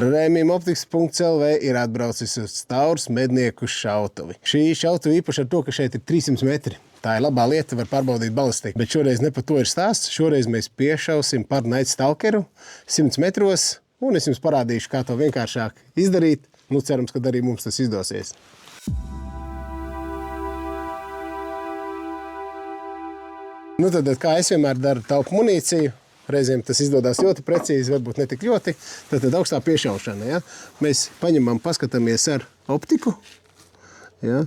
Rēmīmoptikas.lv ir atbraucis uz Staurs mednieku šautuvi. Šī šautuva īpaši ar to, ka šeit ir 300 metri. Tā ir labā lieta, var pārbaudīt balistiku. Bet šoreiz ne par to ir stāsts. Šoreiz mēs piešausim par Night Stalkeru 100 metros, un es jums parādīšu, kā to vienkāršāk izdarīt. Nu, cerams, ka arī mums tas izdosies. Nu, tad, kā es vienmēr daru, taupu munīciju. Reizēm tas izdodas ļoti precīzi, varbūt ne tik ļoti. Tad augstā piešaušana. Ja? Mēs paņemam, paskatāmies ar optiku. Ja?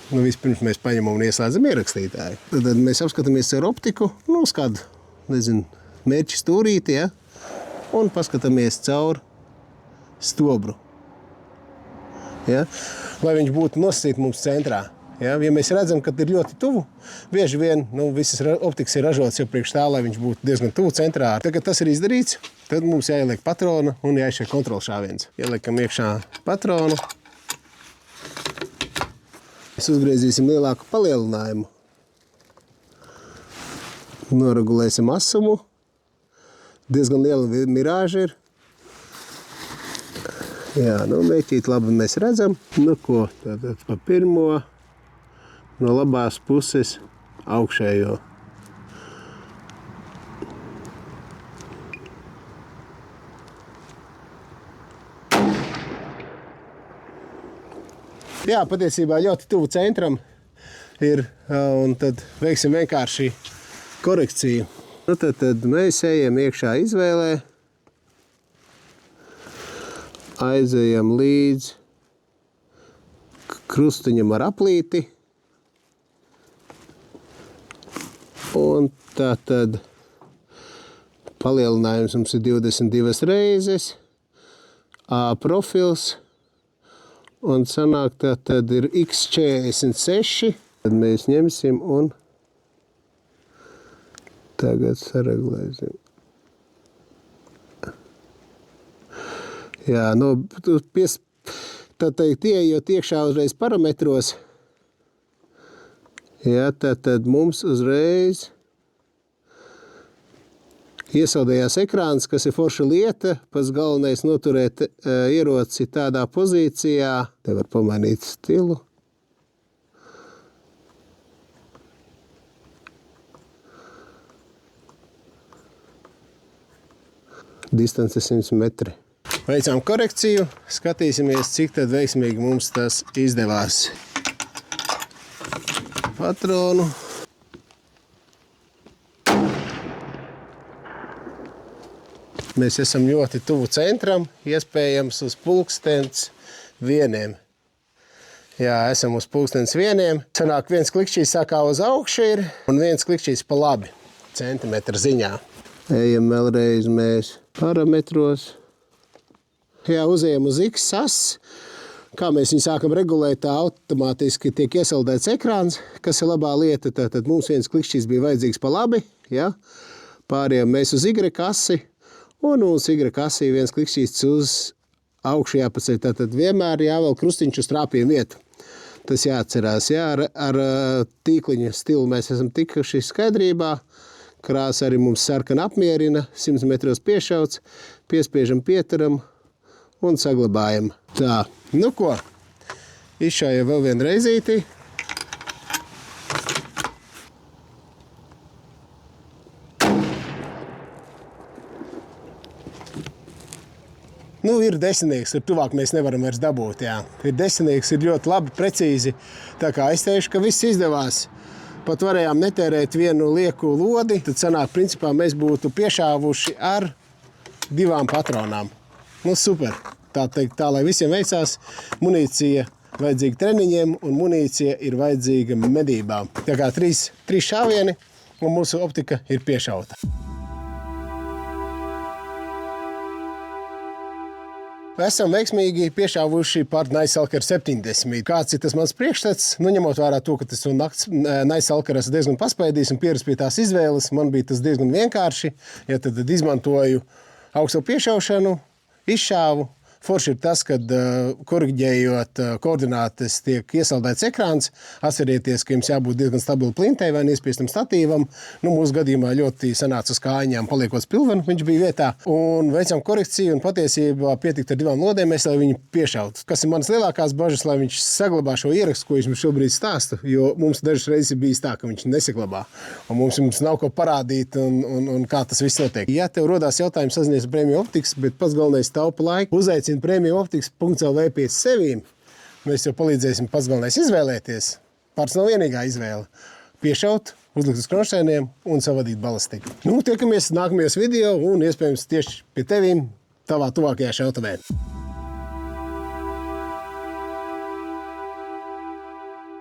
Nu, vispirms mēs paņemam un ieslēdzam ierakstītāju. Tad mēs apskatāmies ar optiku, nu, uz kādu, mērķi stūrīti, ja? Un paskatāmies caur stobru. Ja? Lai viņš būtu nosacīts mums centrā. Ja? Ja mēs redzam, ka ir ļoti tuvu, bieži vien visas optikas ir ražotas jau priekš tā, lai viņš būtu diezgan tuvu centrā. Tagad tas ir izdarīts, tad mums jāieliek patrona un jāizšķir kontrolšāviens. Ieliekam iekšā patronu. Mēs uzgriezīsim lielāku palielinājumu. Noregulēsim asumu. Diezgan liela mirāža ir. Jā, mēķīt labi mēs redzam. Nu ko, tātad pa pirmo no labās puses augšējo. Jā, patiesībā ļoti tuvu centram ir, un tad veiksim vienkārši korekciju. Nu, tad mēs ejam iekšā izvēlē, aizejam līdz krustiņam ar aplīti, un tad palielinājums mums ir 22 reizes, A profils, un sanāk tad ir X46. Tad mēs ņemsim un tagad sareglēsim. Jā, tā teikt, ieejot iekšā uzreiz parametros, jā, tad mums uzreiz iesaldējās ekrāns, kas ir forša lieta, pats galvenais noturēt ieroci tādā pozīcijā. Te var pamainīt stilu. Distance 100 metri. Veicām korekciju, skatīsimies, cik tad veiksmīgi mums tas izdevās. Patronu. Mēs esam ļoti tuvu centram, iespējams uz pulkstens vieniem. Jā, esam uz pulkstens vieniem. Sanāk viens klikšķīs sākā uz augšu ir un viens klikšķīs pa labi, centimetra ziņā. Ejam vēlreiz mēs parametros. Jā, uzejam uz X-sas. Kā mēs viņu sākam regulēt, tā automātiski tiek iesaldēts ekrāns, kas ir labā lieta. Tad mums viens klikšķīs bija vajadzīgs pa labi, ja? Pārējām mēs uz Y-kasi. Un uz Y-kasī viens klikšķīsts uz augšu jāpaceļ. Tātad vienmēr jāvēl krustiņš uz trāpījumu vietu. Tas jāatcerās. Jā, ar tīkliņa stilu mēs esam tikuši skaidrībā. Krāsa arī mums sarkana apmierina. 100 metros piešauts. Piespiežam, pieturam un saglabājam. Tā, nu ko? Izšājam vēl vienu reizīti. Nu, ir desmitnieks, tur tuvāk mēs nevaram vairs dabūt, jā. Ir desmitnieks, ir ļoti labi, precīzi. Tā kā es teikšu, ka viss izdevās. Pat varējām netērēt vienu lieku lodi, tad sanāk, principā, mēs būtu piešāvuši ar 2 patronām. Nu, super. Tā teikt, tā, lai visiem veicās, munīcija vajadzīga treniņiem un munīcija ir vajadzīga medībām. Tā kā 3 šāvieni un mūsu optika ir piešauta. Esam veiksmīgi piešāvuši par Night Stalker 70. Kāds ir tas mans priekšstats? Nu, ņemot vērā to, ka tas no nakts Night Stalker esmu diezgan paspēdījis un pieras pie tās izvēles, man bija tas diezgan vienkārši. Ja tad izmantoju augsto piešaušanu, izšāvu, Forši ir tas, kad korģējot koordinātes tiek iesaldēts ekrāns. Atcerieties, ka jums jābūt diezgan stabilu plintei vai neizspiestam statīvam. Mūsu gadījumā ļoti sanāca uz kājām, paliekot spilvenu, viņš bija vietā. Un veicām korekciju un patiesībā pietikt ar 2 lodēm, lai viņu piešautu. Kas ir manas lielākās bažas, lai viņš saglabā šo ierakstu, ko es jums šobrīd stāstu, jo mums dažas reizes ir bijis tā, ka viņš nesaglabā. Un mums nav ko parādīt un kā tas viss notiek. Ja tev rodās jautājums, sazinies ar Premium Optics, bet pats galvenais taupa laiku, uzaicini premiumoptics.lv pie sevīm. Mēs jau palīdzēsim pats galvenais izvēlēties. Pārts nav vienīgā izvēle. Piešaut, uzlikt uz kronšķēniem un savadīt balastiku. Tiekamies nākamajos video un iespējams tieši pie tevīm tavā tuvākajā šautavē.